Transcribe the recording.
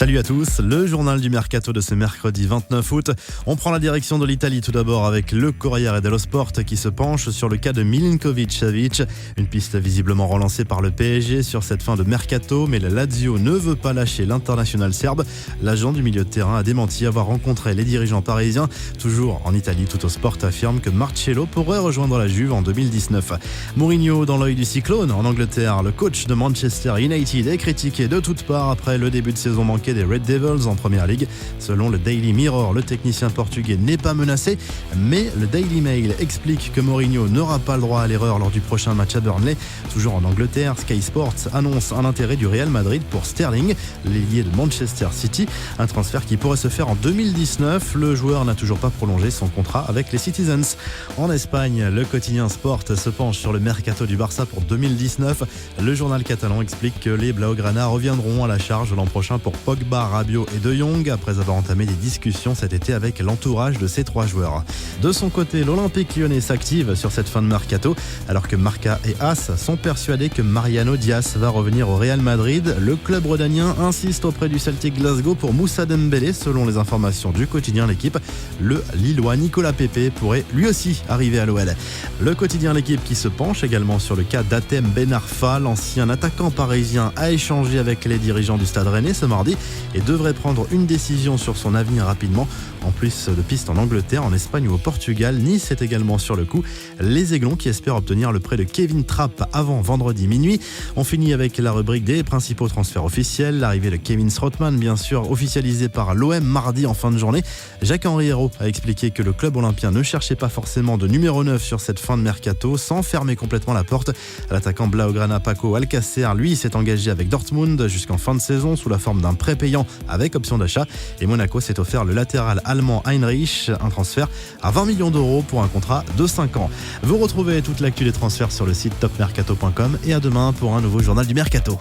Salut à tous, le journal du Mercato de ce mercredi 29 août. On prend la direction de l'Italie tout d'abord avec le Corriere dello Sport qui se penche sur le cas de Milinkovic-Savic. Une piste visiblement relancée par le PSG sur cette fin de Mercato, mais la Lazio ne veut pas lâcher l'international serbe. L'agent du milieu de terrain a démenti avoir rencontré les dirigeants parisiens. Toujours en Italie, Tuttosport affirme que Marcello pourrait rejoindre la Juve en 2019. Mourinho dans l'œil du cyclone en Angleterre. Le coach de Manchester United est critiqué de toutes parts après le début de saison manqué des Red Devils en Première Ligue. Selon le Daily Mirror, le technicien portugais n'est pas menacé, mais le Daily Mail explique que Mourinho n'aura pas le droit à l'erreur lors du prochain match à Burnley. Toujours en Angleterre, Sky Sports annonce un intérêt du Real Madrid pour Sterling, l'ailier de Manchester City, un transfert qui pourrait se faire en 2019. Le joueur n'a toujours pas prolongé son contrat avec les Citizens. En Espagne, le quotidien Sport se penche sur le mercato du Barça pour 2019. Le journal catalan explique que les Blaugrana reviendront à la charge l'an prochain pour Pogba, Rabiot et De Jong, après avoir entamé des discussions cet été avec l'entourage de ces trois joueurs. De son côté, l'Olympique lyonnais s'active sur cette fin de mercato, alors que Marca et As sont persuadés que Mariano Diaz va revenir au Real Madrid. Le club rhodanien insiste auprès du Celtic Glasgow pour Moussa Dembélé. Selon les informations du quotidien L'Équipe, le Lillois Nicolas Pepe pourrait lui aussi arriver à l'OL. Le quotidien L'Équipe qui se penche également sur le cas d'Hatem Ben Arfa, l'ancien attaquant parisien a échangé avec les dirigeants du Stade Rennais ce mardi et devrait prendre une décision sur son avenir rapidement. En plus de pistes en Angleterre, en Espagne ou au Portugal, Nice est également sur le coup. Les Aiglons qui espèrent obtenir le prêt de Kevin Trapp avant vendredi minuit. On finit avec la rubrique des principaux transferts officiels. L'arrivée de Kevin Strootman, bien sûr, officialisée par l'OM mardi en fin de journée. Jacques-Henri Hérault a expliqué que le club olympien ne cherchait pas forcément de numéro 9 sur cette fin de mercato, sans fermer complètement la porte. L'attaquant Blaugrana Paco Alcacer, lui, s'est engagé avec Dortmund jusqu'en fin de saison sous la forme d'un prêt payant avec option d'achat. Et Monaco s'est offert le latéral allemand Heinrich, un transfert à 20 millions d'euros pour un contrat de 5 ans. Vous retrouvez toute l'actu des transferts sur le site topmercato.com et à demain pour un nouveau journal du Mercato.